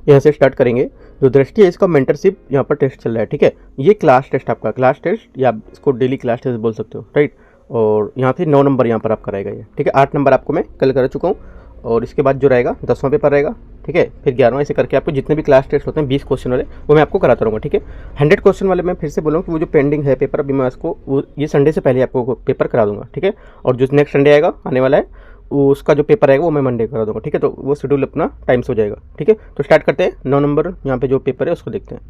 यहाँ से स्टार्ट करेंगे। जो दृष्टि है इसका मेंटरशिप यहाँ पर टेस्ट चल रहा है, ठीक है। ये क्लास टेस्ट आपका, क्लास टेस्ट या इसको डेली क्लास टेस्ट बोल सकते हो, राइट। और यहाँ से 9 नंबर यहाँ पर आपका रहेगा ये, ठीक है। 8 नंबर आपको मैं कल कर चुका हूँ, और इसके बाद जो रहेगा 10वां पेपर रहेगा, ठीक है। फिर 11वां, ऐसे करके आपको जितने भी क्लास टेस्ट होते हैं 20 क्वेश्चन वाले, वो मैं आपको कराता रहूँगा, ठीक है। 100 क्वेश्चन वाले मैं फिर से बोलूँ कि वो जो पेंडिंग है पेपर, अभी मैं उसको ये संडे से पहले आपको पेपर करा दूँगा, ठीक है। और जो नेक्स्ट संडे आएगा आने वाला है, उसका जो पेपर आएगा वो मैं मंडे करा दूँगा, ठीक है। तो वो शेड्यूल अपना टाइम से हो जाएगा, ठीक है। तो स्टार्ट करते हैं। 9 नंबर यहाँ पे जो पेपर है उसको देखते हैं।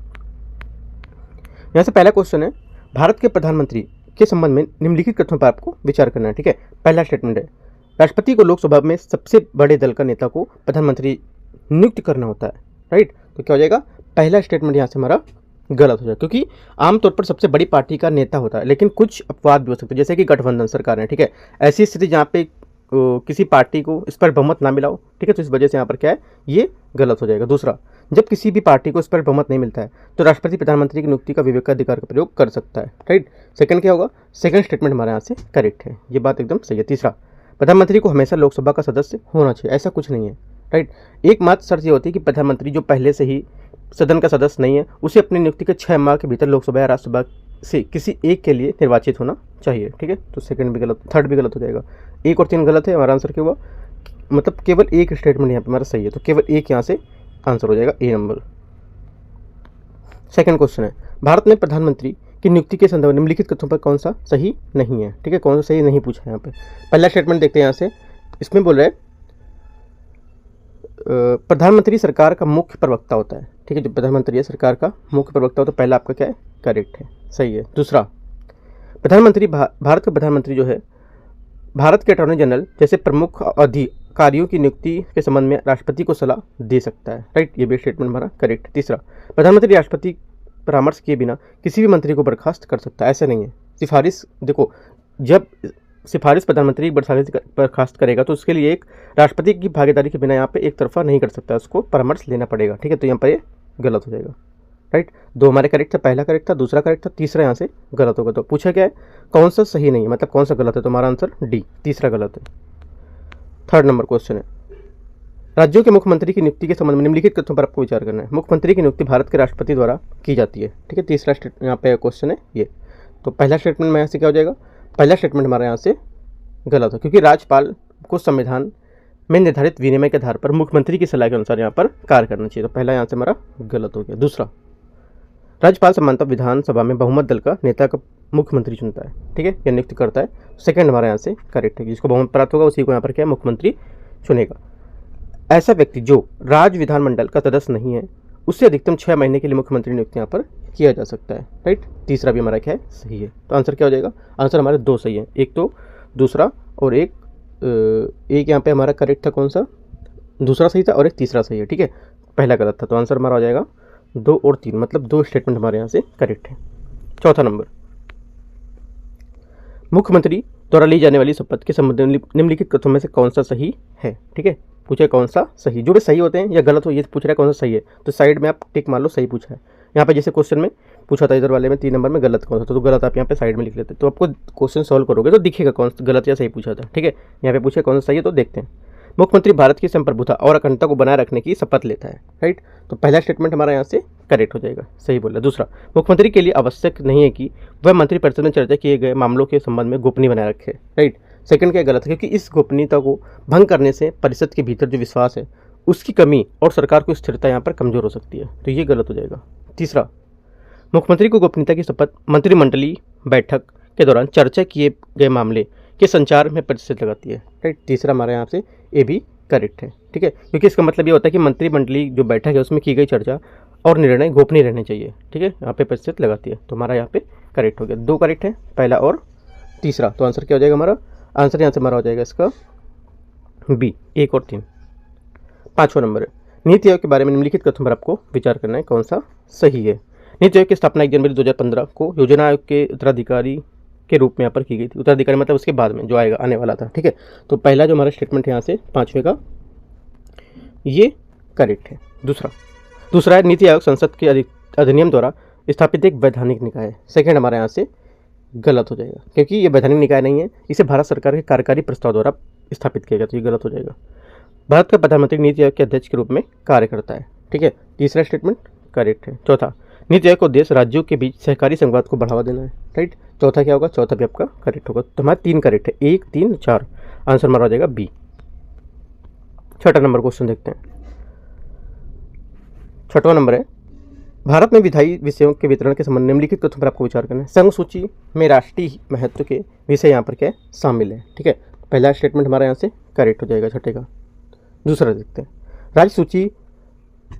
यहाँ से पहला क्वेश्चन है, भारत के प्रधानमंत्री के संबंध में निम्नलिखित कथनों पर आपको विचार करना है, ठीक है। पहला स्टेटमेंट है, राष्ट्रपति को लोकसभा में सबसे बड़े दल का नेता को प्रधानमंत्री नियुक्त करना होता है, राइट। तो क्या हो जाएगा, पहला स्टेटमेंट यहाँ से हमारा गलत हो जाएगा, क्योंकि आमतौर पर सबसे बड़ी पार्टी का नेता होता है, लेकिन कुछ अपवाद भी हो सकते हैं, जैसे कि गठबंधन सरकार है, ठीक है। ऐसी स्थिति जहाँ पे किसी पार्टी को इस पर बहुमत ना मिला हो, ठीक है, तो इस वजह से यहाँ पर क्या है, ये गलत हो जाएगा। दूसरा, जब किसी भी पार्टी को इस पर बहुमत नहीं मिलता है तो राष्ट्रपति प्रधानमंत्री की नियुक्ति का विवेकाधिकार का प्रयोग कर सकता है, राइट। सेकंड क्या होगा, सेकंड स्टेटमेंट हमारे यहाँ से करेक्ट है, ये बात एकदम सही है। तीसरा, प्रधानमंत्री को हमेशा लोकसभा का सदस्य होना चाहिए, ऐसा कुछ नहीं है, राइट। एकमात्र शर्त ये होती है कि प्रधानमंत्री जो पहले से ही सदन का सदस्य नहीं है, उसे अपनी नियुक्ति के 6 माह के भीतर लोकसभा या राज्यसभा से किसी एक के लिए निर्वाचित होना चाहिए, ठीक है। तो सेकंड भी गलत, थर्ड भी गलत हो जाएगा। 1 और 3 गलत है, हमारा आंसर क्या हुआ, मतलब केवल एक स्टेटमेंट यहाँ पे हमारा सही है, तो केवल एक यहाँ से आंसर हो जाएगा, ए नंबर। सेकंड क्वेश्चन है, भारत में प्रधानमंत्री की नियुक्ति के संदर्भ में निम्नलिखित कथनों पर कौन सा सही नहीं है, ठीक है। कौन सा सही नहीं पूछा है यहाँ पे। पहला स्टेटमेंट देखते हैं यहाँ से, इसमें बोल रहे हैं प्रधानमंत्री सरकार का मुख्य प्रवक्ता होता है, ठीक है। जो प्रधानमंत्री है सरकार का मुख्य प्रवक्ता होता है, पहला आपका क्या है, करेक्ट है, सही है। दूसरा, प्रधानमंत्री भारत का प्रधानमंत्री जो है भारत के अटॉर्नी जनरल जैसे प्रमुख अधिकारियों की नियुक्ति के संबंध में राष्ट्रपति को सलाह दे सकता है, राइट। ये भी स्टेटमेंट हमारा करेक्ट है। तीसरा, प्रधानमंत्री राष्ट्रपति परामर्श किए बिना किसी भी मंत्री को बर्खास्त कर सकता है, ऐसा नहीं है। सिफारिश, देखो, जब सिफारिश प्रधानमंत्री बर्खास्त करेगा तो उसके लिए एक राष्ट्रपति की भागीदारी के बिना यहाँ पे एक तरफा नहीं कर सकता, उसको परामर्श लेना पड़ेगा, ठीक है। तो यहाँ पर ये गलत हो जाएगा, राइट। 2 हमारे करेक्ट था, पहला करेक्ट था, दूसरा करेक्ट था, तीसरा यहाँ से गलत होगा। तो पूछा क्या है, कौन सा सही नहीं है, मतलब कौन सा गलत है, तो हमारा आंसर डी, तीसरा गलत है। थर्ड नंबर क्वेश्चन है, राज्यों के मुख्यमंत्री की नियुक्ति के संबंध में निम्नलिखित तथ्यों पर आपको विचार करना है। मुख्यमंत्री की नियुक्ति भारत के राष्ट्रपति द्वारा की जाती है, ठीक है। तीसरा यहाँ पे क्वेश्चन है ये। तो पहला स्टेटमेंट में यहाँ से क्या हो जाएगा, पहला स्टेटमेंट हमारे यहाँ से गलत है, क्योंकि राज्यपाल को संविधान में निर्धारित विनिमय के आधार पर मुख्यमंत्री की सलाह के अनुसार यहाँ पर कार्य करना चाहिए, तो पहला यहाँ से हमारा गलत हो गया। दूसरा, राज्यपाल सामान्यतः विधानसभा में बहुमत दल का नेता का मुख्यमंत्री चुनता है, ठीक है, या नियुक्ति करता है। सेकंड हमारे यहाँ से करेक्ट है, जिसको बहुमत प्राप्त होगा उसी को यहाँ पर क्या मुख्यमंत्री चुनेगा। ऐसा व्यक्ति जो राज्य विधानमंडल का सदस्य नहीं है उससे अधिकतम 6 महीने के लिए मुख्यमंत्री नियुक्ति यहाँ पर किया जा सकता है, राइट। तीसरा भी हमारा क्या है, सही है। तो आंसर क्या हो जाएगा, आंसर हमारे 2 सही है, एक तो दूसरा और एक यहाँ पे हमारा करेक्ट था, कौन सा, दूसरा सही था और एक तीसरा सही है, ठीक है। पहला गलत था, तो आंसर हमारा हो जाएगा 2 और 3, मतलब 2 स्टेटमेंट हमारे यहाँ से करेक्ट है। चौथा नंबर, मुख्यमंत्री द्वारा ली जाने वाली शपथ के संबंध में निम्नलिखित कथनों में से कौन सा सही है, ठीक है। पूछे कौन सा सही, जो भी सही होते हैं या गलत हो, ये पूछ रहा है कौन सा सही है, तो साइड में आप टिक मार लो, सही पूछा है। यहाँ पे जैसे क्वेश्चन में पूछा था इधर वाले में 3 नंबर में गलत कौन सा, तो गलत आप यहाँ पे साइड में लिख लेते, तो आपको क्वेश्चन सॉल्व करोगे तो दिखेगा कौन सा गलत या सही पूछा था, ठीक है। यहाँ पे पूछे कौन सा सही है, तो देखते हैं। मुख्यमंत्री भारत की संप्रभुता और अखंडता को बनाए रखने की शपथ लेता है, राइट। तो पहला स्टेटमेंट हमारा यहाँ से करेक्ट हो जाएगा, सही बोला। दूसरा, मुख्यमंत्री के लिए आवश्यक नहीं है कि वह मंत्रिपरिषद में चर्चा किए गए मामलों के संबंध में गोपनीय बनाए रखे, राइट। सेकंड क्या गलत है, क्योंकि इस गोपनीयता को भंग करने से परिषद के भीतर जो विश्वास है उसकी कमी और सरकार की स्थिरता यहाँ पर कमजोर हो सकती है, तो ये गलत हो जाएगा। तीसरा, मुख्यमंत्री को गोपनीयता की शपथ मंत्रिमंडलीय बैठक के दौरान चर्चा किए गए मामले के संचार में प्रतिशत लगाती है, राइट। तीसरा हमारे यहाँ से ए भी करेक्ट है, ठीक है, क्योंकि इसका मतलब ये होता है कि मंत्रिमंडलीय जो बैठक है उसमें की गई चर्चा और निर्णय गोपनीय रहने चाहिए, ठीक है। यहाँ पे प्रतिशत लगाती है, तो हमारा यहाँ पे करेक्ट हो गया। 2 करेक्ट है, पहला और तीसरा, तो आंसर क्या हो जाएगा हमारा, आंसर यहाँ से हमारा हो जाएगा इसका बी, 1 और 3। 5वां नंबर है, नीति आयोग के बारे में निम्नलिखित कथनों पर आपको विचार करना है, कौन सा सही है। नीति आयोग की स्थापना 1 जनवरी 2015 को योजना आयोग के उत्तराधिकारी के रूप में यहाँ पर की गई थी। उत्तराधिकारी मतलब उसके बाद में जो आएगा आने वाला था, ठीक है। तो पहला जो हमारा स्टेटमेंट है यहाँ से 5वें का, ये करेक्ट है। दूसरा है, नीति आयोग संसद के अधिनियम द्वारा स्थापित एक वैधानिक निकाय है। सेकेंड हमारे यहाँ से गलत हो जाएगा, क्योंकि ये वैधानिक निकाय नहीं है, इसे भारत सरकार के कार्यकारी प्रस्ताव द्वारा स्थापित किया गया, तो ये गलत हो जाएगा। भारत का प्रधानमंत्री नीति आयोग के अध्यक्ष के रूप में कार्य करता है, ठीक है, तीसरा स्टेटमेंट करेक्ट है। चौथा, नीति आयोग का उद्देश्य राज्यों के बीच सहकारी संघवाद को बढ़ावा देना है, राइट। चौथा क्या होगा, चौथा भी आपका करेक्ट होगा। तो हमारे 3 करेक्ट है, 1, 3, 4, आंसर हमारा हो जाएगा बी। छठा नंबर क्वेश्चन देखते हैं। छठवां नंबर है, भारत में विधायी विषयों के वितरण के संबंध निम्नलिखित तथ्यों पर आपको विचार करना है। संघ सूची में राष्ट्रीय महत्व के विषय यहाँ पर क्या है, शामिल है, ठीक है। पहला स्टेटमेंट हमारा यहाँ से करेक्ट हो जाएगा छठे का। दूसरा देखते हैं, राज्य सूची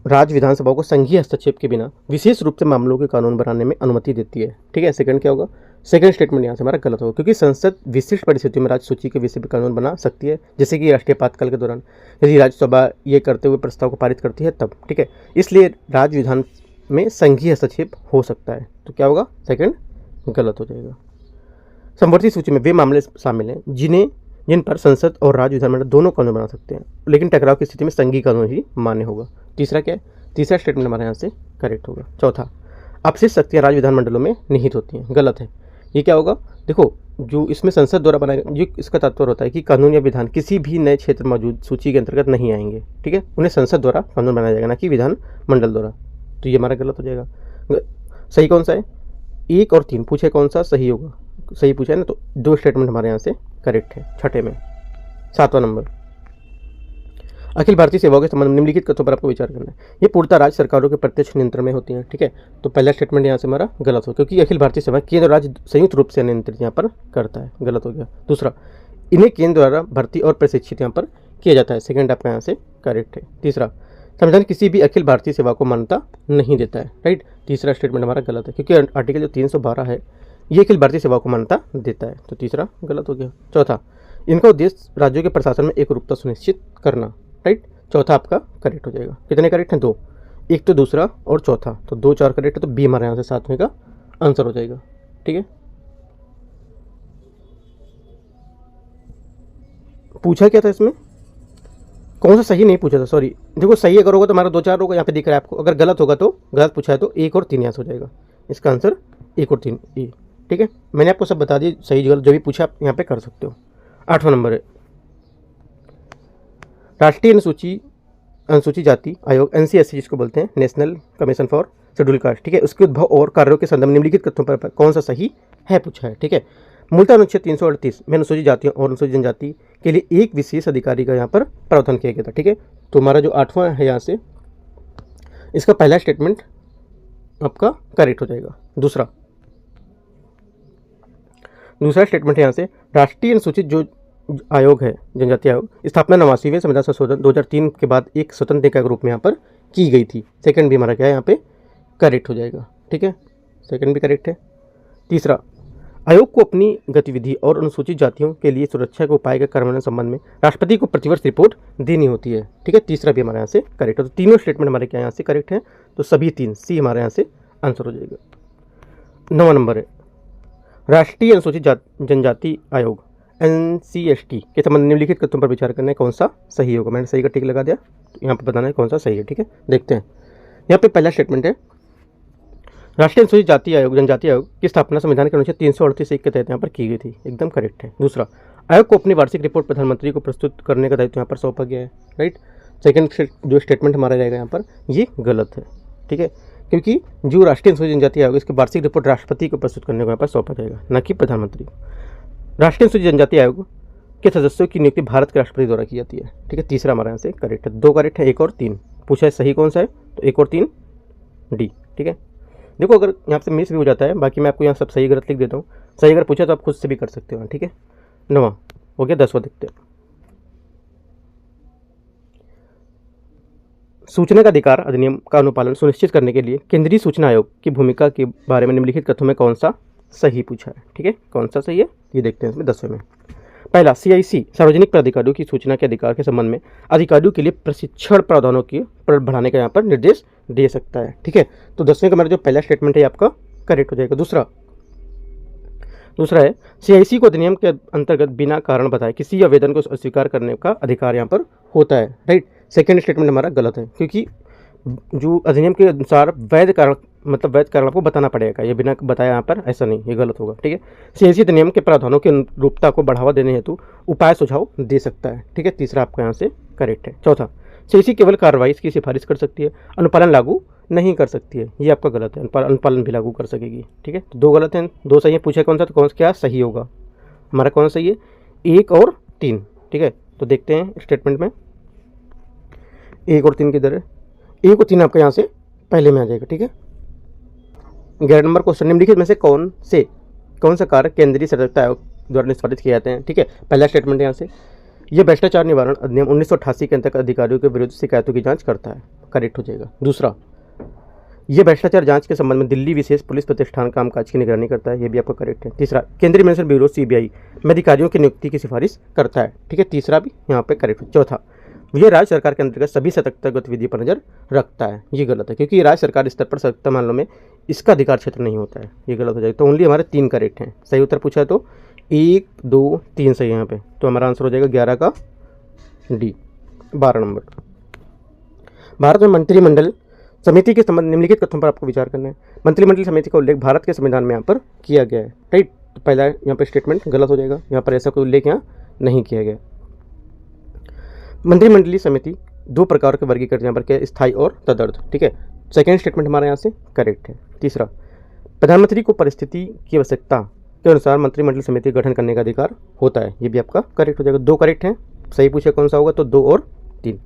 राज्य विधानसभाओं को संघीय हस्तक्षेप के बिना विशेष रूप से मामलों के कानून बनाने में अनुमति देती है, ठीक है। सेकंड क्या होगा, सेकंड स्टेटमेंट यहाँ से हमारा गलत होगा, क्योंकि संसद विशिष्ट परिस्थितियों में राज्य सूची के विषय पर कानून बना सकती है, जैसे कि राष्ट्रीय आपातकाल के दौरान यदि राज्यसभा ये करते हुए प्रस्ताव को पारित करती है तब, ठीक है। इसलिए राज्य विधान में संघीय हस्तक्षेप हो सकता है, तो क्या होगा, सेकंड गलत हो जाएगा। समवर्ती सूची में वे मामले शामिल हैं जिन पर संसद और राज्य विधानमंडल दोनों कानून बना सकते हैं, लेकिन टकराव की स्थिति में संघीय कानून ही मान्य होगा। तीसरा क्या है, तीसरा स्टेटमेंट हमारे यहाँ से करेक्ट होगा। चौथा, अपशिष्ट शक्तियाँ राज्य विधानमंडलों में निहित होती हैं, गलत है। ये क्या होगा, देखो जो इसमें संसद द्वारा बनाया जो इसका तात्पर्य होता है कि कानून या विधान किसी भी नए क्षेत्र मौजूद सूची के अंतर्गत नहीं आएंगे, ठीक है। उन्हें संसद द्वारा कानून बनाया जाएगा, ना कि विधान मंडल द्वारा। तो ये हमारा गलत हो जाएगा। सही कौन सा है, 1 और 3 पूछे कौन सा सही होगा, सही पूछा है ना, तो 2 स्टेटमेंट हमारे यहाँ से करेक्ट है छठे में। सातवां नंबर, अखिल भारतीय सेवाओं के संबंध में निम्नलिखित तथ्यों पर आपको विचार करना है। ये पूर्णतः राज्य सरकारों के प्रत्यक्ष नियंत्रण में होती हैं, ठीक है। तो पहला स्टेटमेंट यहाँ से हमारा गलत हो, क्योंकि अखिल भारतीय सेवा केंद्र और राज्य संयुक्त रूप से नियंत्रित यहाँ पर करता है, गलत हो गया। दूसरा, इन्हें केंद्र द्वारा भर्ती और प्रशिक्षित यहाँ पर किया जाता है, सेकंड आपका यहाँ से करेक्ट है। तीसरा, संविधान किसी भी अखिल भारतीय सेवा को मान्यता नहीं देता है, राइट। तीसरा स्टेटमेंट हमारा गलत है, क्योंकि आर्टिकल जो 312 है ये अखिल भारतीय सेवा को मान्यता देता है, तो तीसरा गलत हो गया। चौथा, इनका उद्देश्य राज्यों के प्रशासन में एक रूपता सुनिश्चित करना, राइट। चौथा आपका करेक्ट हो जाएगा। कितने करेक्ट हैं, 2, एक तो दूसरा और चौथा, तो 2, 4 करेक्ट है, तो बी हमारे यहाँ से 7वें का आंसर हो जाएगा, ठीक है। पूछा क्या था इसमें, कौन सा सही नहीं पूछा था, सॉरी। देखो सही अगर होगा तो हमारा 2, 4 होगा, यहाँ पे दिख रहा है आपको। अगर गलत होगा तो गलत पूछा है तो 1 और 3 यहाँ से हो जाएगा। इसका आंसर 1 और 3 ए, ठीक है। मैंने आपको सब बता दिया, सही गलत जो भी पूछा आप यहाँ पे कर सकते हो। 8वां नंबर है, राष्ट्रीय अनुसूचित जाति आयोग NCSC जिसको बोलते हैं, national commission for schedule caste, ठीक है। उसके उद्भव और कार्यों के संदर्भ में निम्नलिखित तथ्यों पर कौन सा सही है पूछा है, ठीक है। मूलतः अनुच्छेद 338 में अनुसूचित जातियों और अनुसूचित जनजाति के लिए एक विशेष अधिकारी का यहाँ पर प्रावधान किया गया था, ठीक है। तो हमारा जो 8वां है यहाँ से, इसका पहला स्टेटमेंट आपका करेक्ट हो जाएगा। दूसरा स्टेटमेंट है यहाँ से, राष्ट्रीय अनुसूचित जो आयोग है, जनजाति आयोग, स्थापना 89वें संविधान संशोधन 2003 के बाद एक स्वतंत्र निकाय के रूप में यहाँ पर की गई थी। सेकंड भी हमारा क्या है यहाँ पे करेक्ट हो जाएगा, ठीक है। सेकंड भी करेक्ट है। तीसरा, आयोग को अपनी गतिविधि और अनुसूचित जातियों के लिए सुरक्षा के उपाय के कार्यान्वयन संबंध में राष्ट्रपति को प्रतिवर्ष रिपोर्ट देनी होती है, ठीक है। तीसरा भी हमारे यहाँ से करेक्ट है। तो तीनों स्टेटमेंट हमारे क्या यहाँ से करेक्ट है, तो सभी 3 सी हमारे यहाँ से आंसर हो जाएगा। 9वां नंबर है, राष्ट्रीय अनुसूचित जनजाति आयोग NCST के संबंध निम्नलिखित तथ्यों पर विचार करना है, कौन सा सही होगा। मैंने सही का टिक लगा दिया, तो यहाँ पर बताना है कौन सा सही है, ठीक है। देखते हैं, यहाँ पे पहला स्टेटमेंट है, राष्ट्रीय अनुसूचित जाति आयोग जनजाति आयोग की स्थापना संविधान के अनुच्छेद 338 के तहत यहाँ पर की गई थी, एकदम करेक्ट है। दूसरा, आयोग को अपनी वार्षिक रिपोर्ट प्रधानमंत्री को प्रस्तुत करने का दायित्व यहाँ पर सौंपा गया है, राइट। सेकंड जो स्टेटमेंट हमारा रहेगा यहाँ पर ये गलत है, ठीक है, क्योंकि जो राष्ट्रीय अनुसूचित जनजाति आयोग इसकी वार्षिक रिपोर्ट राष्ट्रपति को प्रस्तुत करने को यहाँ पर सौंपा जाएगा, न कि प्रधानमंत्री को। राष्ट्रीय अनुसूचित जनजाति आयोग के सदस्यों की नियुक्ति भारत के राष्ट्रपति द्वारा की जाती है, ठीक है। तीसरा हमारे यहाँ से करेक्ट है। 2 करेक्ट है, 1 और 3 पूछा है, सही कौन सा है, तो 1 और 3 डी, ठीक है। देखो अगर यहाँ से मिस भी हो जाता है, बाकी मैं आपको यहाँ सब सही गलत लिख देता हूँ। सही अगर पूछा तो आप खुद से भी कर सकते हो, ठीक है। 9वां हो गया। 10वां देखते हैं, सूचना का अधिकार अधिनियम का अनुपालन सुनिश्चित करने के लिए केंद्रीय सूचना आयोग की भूमिका के बारे में निम्नलिखित कथनों में कौन सा सही पूछा है, ठीक है। कौन सा सही है ये देखते हैं इसमें 10वें में। पहला, CIC सार्वजनिक प्राधिकारियों की सूचना के अधिकार के संबंध में अधिकारियों के लिए प्रशिक्षण प्रावधानों की बढ़ाने का यहाँ पर निर्देश दे सकता है, ठीक है। तो 10वें का मेरा जो पहला स्टेटमेंट है आपका करेक्ट हो जाएगा। दूसरा है, CIC को अधिनियम के अंतर्गत बिना कारण बताए किसी आवेदन को अस्वीकार करने का अधिकार यहाँ पर होता है, राइट। सेकेंड स्टेटमेंट हमारा गलत है, क्योंकि जो अधिनियम के अनुसार वैध कारण आपको बताना पड़ेगा, ये बिना बताया यहाँ पर ऐसा नहीं, ये गलत होगा, ठीक है। CIC अधिनियम के प्रावधानों की अनुरूपता को बढ़ावा देने हेतु उपाय सुझाव दे सकता है, ठीक है। तीसरा आपका यहाँ से करेक्ट है। चौथा, सीसी केवल कार्रवाई की सिफारिश कर सकती है, अनुपालन लागू नहीं कर सकती है। ये आपका गलत है, अनुपालन भी लागू कर सकेगी। ठीक है, तो 2 गलत हैं, 2 सही है। पूछे कौन सा, तो कौन सा क्या सही होगा हमारा, कौन सा सही है, 1 और 3। ठीक है, तो देखते हैं स्टेटमेंट में 1 और 3 किधर है। 1 और 3 आपका यहाँ से पहले में आ जाएगा। ठीक है, 11 नंबर क्वेश्चन, निम्नलिखित में से कौन सा कार्य केंद्रीय सतर्कता आयोग द्वारा निष्पादित किए जाते हैं। ठीक है, पहला स्टेटमेंट यहाँ से, ये भ्रष्टाचार निवारण अधिनियम 1988 के अंतर्गत अधिकारियों के विरुद्ध शिकायतों की जांच करता है, करेक्ट हो जाएगा। दूसरा, ये भ्रष्टाचार जांच के संबंध में दिल्ली विशेष पुलिस प्रतिष्ठान कामकाज की निगरानी करता है, ये भी आपका करेक्ट है। तीसरा, केंद्रीय मेंशन ब्यूरो सीबीआई में अधिकारियों की नियुक्ति की सिफारिश करता है। ठीक है, तीसरा भी यहाँ पे करेक्ट है। चौथा, यह राज्य सरकार के अंतर्गत सभी सतर्कता गतिविधि पर नजर रखता है, ये गलत है, क्योंकि राज्य सरकार स्तर पर सतर्कता मामलों में इसका अधिकार क्षेत्र नहीं होता है, ये गलत हो जाएगा। तो ओनली हमारे 3 करेक्ट हैं। सही उत्तर पूछा है तो 1, 2, 3 सही है यहाँ पे, तो हमारा आंसर हो जाएगा 11 का डी। 12 नंबर, भारत में मंत्रिमंडल समिति के संबंध निम्नलिखित कथनों पर आपको विचार करना है। मंत्रिमंडल समिति का उल्लेख भारत के संविधान में यहाँ पर किया गया है, राइट। तो पहला यहाँ पर स्टेटमेंट गलत हो जाएगा, यहाँ पर ऐसा कोई उल्लेख यहाँ नहीं किया गया। मंत्रिमंडलीय समिति 2 प्रकार के वर्गीकरण यहाँ पर क्या, स्थायी और तदर्थ। ठीक है, सेकेंड स्टेटमेंट हमारा यहाँ से करेक्ट है। तीसरा, प्रधानमंत्री को परिस्थिति की आवश्यकता के अनुसार मंत्रिमंडल समिति गठन करने का अधिकार होता है, ये भी आपका करेक्ट हो जाएगा। 2 करेक्ट हैं, सही पूछे कौन सा होगा, तो 2 और 3।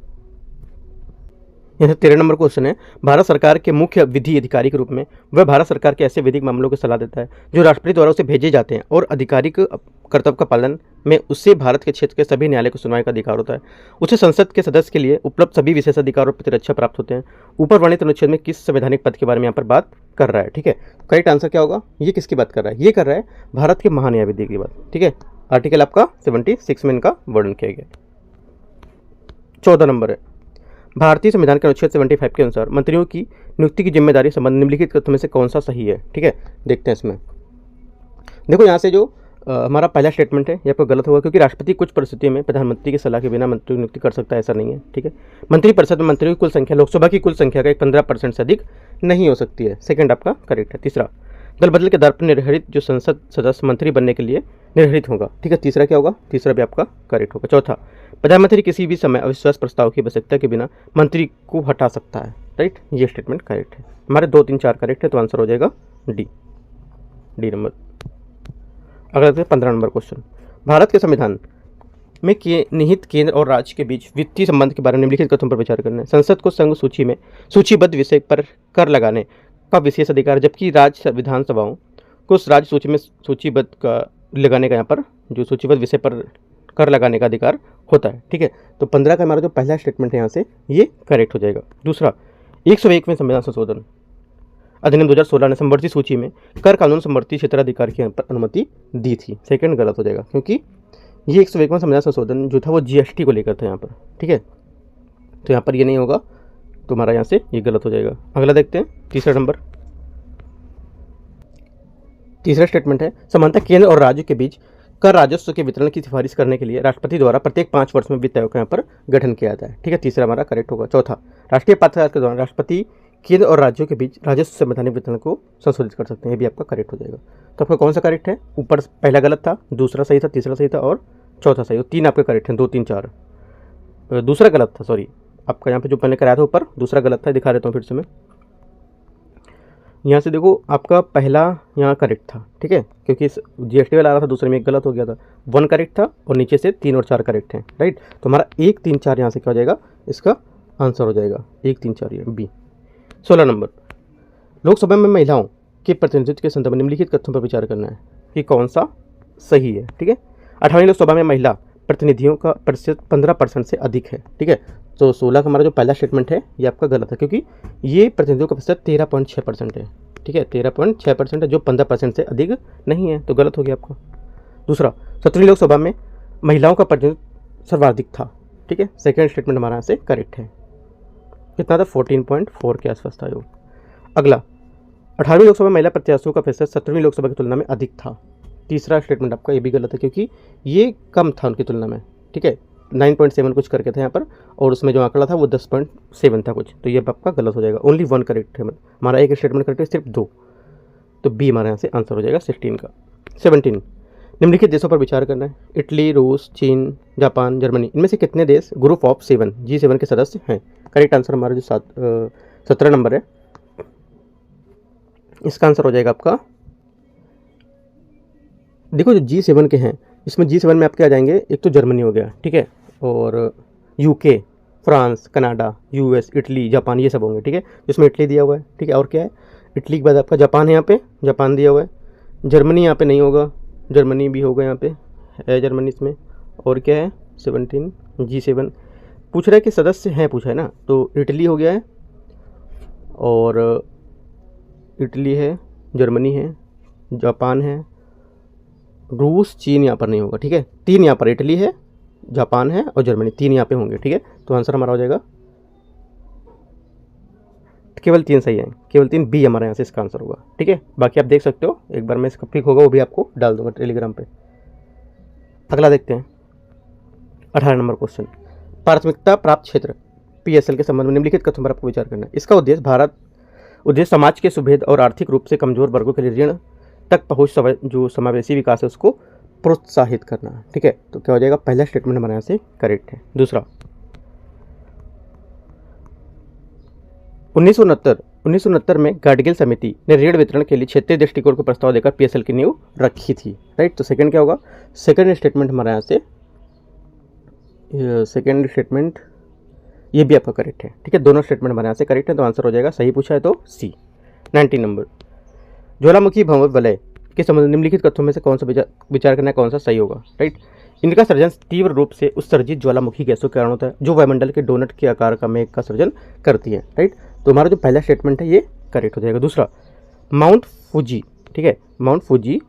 यहाँ 13 नंबर क्वेश्चन है, भारत सरकार के मुख्य विधि अधिकारी के रूप में वह भारत सरकार के ऐसे विधिक मामलों की सलाह देता है जो राष्ट्रपति द्वारा उसे भेजे जाते हैं और आधिकारिक कर्तव्य का पालन में उससे भारत के क्षेत्र के सभी न्यायालय को सुनवाई का अधिकार होता है। उसे संसद के सदस्य के लिए उपलब्ध सभी विशेषाधिकार और प्रतिरक्षा प्राप्त होते हैं। ऊपर वर्णित अनुच्छेद में किस संवैधानिक पद के बारे में यहाँ पर बात कर रहा है। ठीक है, करेक्ट आंसर क्या होगा, ये किसकी बात कर रहा है, ये कर रहा है भारत के महान्यायविधि की बात। ठीक है, आर्टिकल आपका 76 में इनका वर्णन किया गया। 14 नंबर है, भारतीय संविधान के अनुच्छेद 75 के अनुसार मंत्रियों की नियुक्ति की जिम्मेदारी संबंध निम्नलिखित कथनों में से कौन सा सही है। ठीक है, देखते हैं इसमें। देखो यहाँ से जो हमारा पहला स्टेटमेंट है ये आपको गलत होगा, क्योंकि राष्ट्रपति कुछ परिस्थितियों में प्रधानमंत्री की सलाह के बिना मंत्री की नियुक्ति कर सकता है, ऐसा नहीं है। ठीक है, मंत्रिपरिषद में मंत्रियों की कुल संख्या लोकसभा की कुल संख्या का 15% से अधिक नहीं हो सकती है, सेकंड आपका करेक्ट है। तीसरा, दल बदल के आधार पर निर्धारित जो संसद सदस्य मंत्री बनने के लिए निर्धारित होगा। ठीक है, तीसरा क्या होगा, तीसरा भी आपका करेक्ट होगा। चौथा, प्रधानमंत्री किसी भी समय अविश्वास प्रस्ताव की आवश्यकता के बिना मंत्री को हटा सकता है, राइट, ये स्टेटमेंट करेक्ट है। हमारे 2, 3, 4 करेक्ट है, तो आंसर हो जाएगा डी नंबर। अगला 15 नंबर क्वेश्चन, भारत के संविधान में निहित केंद्र और राज्य के बीच वित्तीय संबंध के बारे में निम्नलिखित कथनों पर विचार करना है। संसद को संघ सूची में सूचीबद्ध विषय पर कर लगाने का विशेष अधिकार, जबकि राज्य विधानसभाओं को उस राज्य सूची में सूचीबद्ध का लगाने का यहाँ पर जो सूचीबद्ध विषय पर कर लगाने का अधिकार होता है। ठीक है, तो 15 का हमारा जो पहला स्टेटमेंट है यहाँ से ये करेक्ट हो जाएगा। दूसरा, 101वें संविधान संशोधन अधिनियम 2016 ने समवर्ती सूची में कर कानून समवर्ती क्षेत्राधिकार की अनुमति दी थी, सेकंड गलत हो जाएगा, क्योंकि ये 101वां संविधान संशोधन जो था वो जीएसटी को लेकर था यहाँ पर। ठीक है, तो यहाँ पर ये नहीं होगा, तो हमारा यहाँ से ये गलत हो जाएगा। अगला देखते हैं, तीसरा नंबर, तीसरा स्टेटमेंट है, समानता केंद्र और राज्य के बीच कर राजस्व के वितरण की सिफारिश करने के लिए राष्ट्रपति द्वारा प्रत्येक 5 वर्ष में वित्त आयोग का यहाँ पर गठन किया जाता है। ठीक है, तीसरा हमारा करेक्ट होगा। चौथा, राष्ट्रीय पात्रता के दौरान राष्ट्रपति केंद्र और राज्यों के बीच राजस्व संवैधानिक वितरण को संशोधित कर सकते हैं, ये भी आपका करेक्ट हो जाएगा। तो आपका कौन सा करेक्ट है, ऊपर पहला गलत था, दूसरा सही था, तीसरा सही था और चौथा सही, 3 आपके करेक्ट हैं, 2, 3, 4। दूसरा गलत था, सॉरी, आपका यहाँ पे जो मैंने कराया था ऊपर दूसरा गलत था, दिखा देता हूँ फिर से मैं। यहाँ से देखो आपका पहला यहाँ करेक्ट था, ठीक है, क्योंकि जीएसटी वाला आ रहा था, दूसरे में एक गलत हो गया था। 1 करेक्ट था और नीचे से 3 और 4 करेक्ट हैं, राइट। तो हमारा 1, 3, 4 यहाँ से क्या हो जाएगा, इसका आंसर हो जाएगा 1, 3, 4 ये बी। 16 नंबर, लोकसभा में महिलाओं के प्रतिनिधित्व के संदर्भ में निम्नलिखित कथनों पर विचार करना है कि कौन सा सही है। ठीक है, 18वीं लोकसभा में महिला प्रतिनिधियों का प्रतिशत 15% से अधिक है। ठीक है, तो 16 का हमारा जो पहला स्टेटमेंट है ये आपका गलत है, क्योंकि ये प्रतिनिधियों का प्रतिशत 13.6% है। ठीक है, 13.6% है, जो 15% से अधिक नहीं है, तो गलत हो गया आपका। दूसरा, 17वीं लोकसभा में महिलाओं का प्रतिनिधित्व सर्वाधिक था। ठीक है, सेकेंड स्टेटमेंट हमारा यहाँ से करेक्ट है। कितना था, 14.4 के आसपास था। अगला, 18वीं लोकसभा में महिला प्रत्याशियों का प्रतिशत 17वीं लोकसभा की तुलना में अधिक था। तीसरा स्टेटमेंट आपका ये भी गलत है, क्योंकि ये कम था उनकी तुलना में। ठीक है, 9.7 कुछ करके था यहाँ पर, और उसमें जो आंकड़ा था वो 10.7 था कुछ, तो ये आपका गलत हो जाएगा। ओनली 1 करेक्ट है, हमारा एक स्टेटमेंट करेक्ट है, सिर्फ 2, तो बी हमारे यहाँ से आंसर हो जाएगा 16 का। 17, निम्नलिखित देशों पर विचार करना है। इटली, रूस, चीन, जापान, जर्मनी, इनमें से कितने देश ग्रुप ऑफ 7 G7 के सदस्य हैं? करेक्ट आंसर हमारा जो 17 नंबर है, इसका आंसर हो जाएगा आपका, देखो जो G7 के हैं, इसमें G7 में आपके आ जाएंगे, एक तो जर्मनी हो गया, ठीक है, और UK, France, Canada, US, Italy, Japan, ये सब होंगे, ठीक है। इसमें इटली दिया हुआ है, ठीक है, और क्या है, इटली के बाद आपका जापान है, यहाँ पे जापान दिया हुआ है, जर्मनी यहाँ पे नहीं होगा, जर्मनी भी होगा, यहाँ पे है जर्मनी इसमें, और क्या है 17 G7 पूछ रहा है कि सदस्य हैं, पूछा है ना, तो इटली हो गया है, और इटली है, जर्मनी है, जापान है, रूस, चीन यहाँ पर नहीं होगा, ठीक है। 3 यहाँ पर इटली है, जापान है और जर्मनी, 3 यहाँ पे होंगे, ठीक है। तो आंसर हमारा हो जाएगा केवल 3 सही है, केवल 3 बी हमारे यहाँ से इसका आंसर होगा, ठीक है। बाकी आप देख सकते हो, एक बार मैं इसका पिक होगा वो भी आपको डाल दूंगा टेलीग्राम पे। अगला देखते हैं 18 नंबर क्वेश्चन, प्राथमिकता प्राप्त क्षेत्र PSL के संबंध में निम्नलिखित कथनों पर आपको विचार करना है। इसका उद्देश्य समाज के सुभेद और आर्थिक रूप से कमजोर वर्गों के लिए ऋण तक पहुँच जो समावेशी विकास है उसको प्रोत्साहित करना, ठीक है। तो क्या हो जाएगा, पहला स्टेटमेंट हमारे यहाँ से करेक्ट है। दूसरा, 1969 में गाडगिल समिति ने ऋण वितरण के लिए क्षेत्रीय दृष्टिकोण को प्रस्ताव देकर PSL की नींव रखी थी, राइट। तो सेकंड क्या होगा, सेकंड स्टेटमेंट हमारे यहाँ से, सेकंड स्टेटमेंट ये भी आपका करेक्ट है, ठीक है। दोनों स्टेटमेंट हमारे यहाँ से करेक्ट है, तो आंसर हो जाएगा, सही पूछा है तो C। 19 नंबर, ज्वालामुखी भंवर वलय के संबंध निम्नलिखित कथनों में से कौन सा विचार करना है, कौन सा सही होगा, राइट। इनका सर्जन तीव्र रूप से उत्सर्जित ज्वालामुखी गैसों के कारण होता है जो वायुमंडल के डोनट के आकार का मेघ का सर्जन करती है, राइट। तो हमारा जो पहला स्टेटमेंट है ये करेक्ट हो जाएगा। दूसरा, माउंट फूजी, ठीक है, माउंट फूजी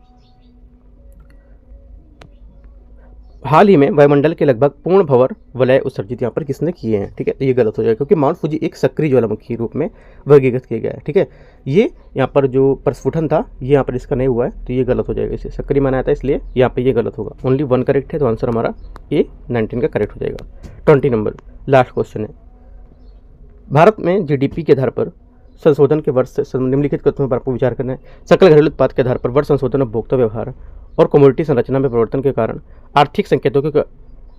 हाल ही में वायुमंडल के लगभग पूर्ण भंवर वलय उत्सर्जित यहाँ पर किसने किए हैं, ठीक है। तो ये गलत हो जाएगा क्योंकि माउंट फूजी एक सक्रिय ज्वालामुखी रूप में वर्गीकृत किया गया है, ठीक है। ये यहाँ पर जो प्रस्फुटन था ये यहाँ पर इसका नहीं हुआ है, तो ये गलत हो जाएगा, इसे सक्रिय माना जाता है इसलिए यहाँ पे ये गलत होगा। ओनली 1 करेक्ट है, तो आंसर हमारा ये 19 का करेक्ट हो जाएगा। 20 नंबर लास्ट क्वेश्चन है, भारत में GDP के आधार पर संशोधन के वर्ष निम्नलिखित कथनों पर आपको विचार करना है। सकल घरेलू उत्पाद के आधार पर वर्ष संशोधन उपभोक्ता व्यवहार और कमोडिटी संरचना में परिवर्तन के कारण आर्थिक संकेतों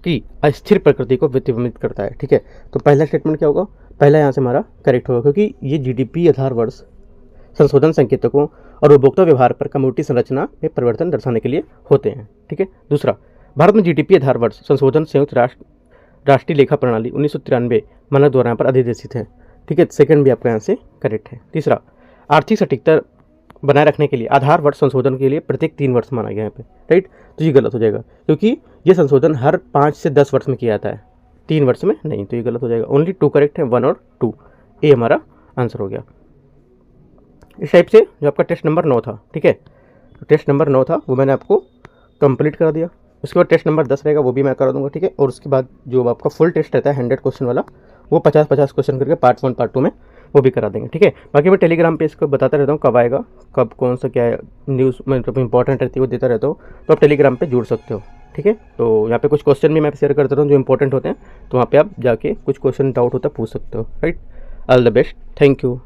की अस्थिर प्रकृति को प्रतिबिंबित करता है, ठीक है। तो पहला स्टेटमेंट क्या होगा, पहला यहाँ से हमारा करेक्ट होगा क्योंकि ये GDP आधार वर्ष संशोधन संकेतकों और उपभोक्ता व्यवहार पर कमोडिटी संरचना में परिवर्तन दर्शाने के लिए होते हैं, ठीक है। दूसरा, भारत में GDP आधार वर्ष संशोधन संयुक्त राष्ट्रीय लेखा प्रणाली 1993 मानक द्वारा यहाँ पर अधिदेशित है, ठीक है। सेकंड भी आपका यहाँ से करेक्ट है। तीसरा, आर्थिक सटीकता बनाए रखने के लिए आधार वर्ष संशोधन के लिए प्रत्येक 3 वर्ष माना गया यहाँ पे, राइट। तो ये गलत हो जाएगा क्योंकि ये संशोधन हर 5 से 10 वर्ष में किया जाता है, 3 वर्ष में नहीं, तो ये गलत हो जाएगा। ओनली 2 करेक्ट है, 1 और 2, ए हमारा आंसर हो गया। इस टाइप से जो आपका टेस्ट नंबर 9 था, ठीक है, तो टेस्ट नंबर 9 था वो मैंने आपको कंप्लीट करा दिया। उसके बाद टेस्ट नंबर 10 रहेगा, वो भी मैं करा दूंगा, ठीक है। और उसके बाद जो आपका फुल टेस्ट रहता है 100 क्वेश्चन वाला, वो 50-50 क्वेश्चन करके पार्ट 1 पार्ट 2 में वो भी करा देंगे, ठीक है। बाकी मैं टेलीग्राम पे इसको बताता रहता हूँ कब आएगा, कब कौन सा क्या न्यूज़ मतलब इंपॉर्टेंट रहती है वो देता रहता हूँ, तो आप टेलीग्राम पे जुड़ सकते हो, ठीक है। तो यहाँ पे कुछ क्वेश्चन भी मैं शेयर करता रहता हूँ जो इंपॉर्टेंट होते हैं, तो वहाँ पे आप जाके कुछ क्वेश्चन डाउट होता है पूछ सकते हो, right. All the best, thank you.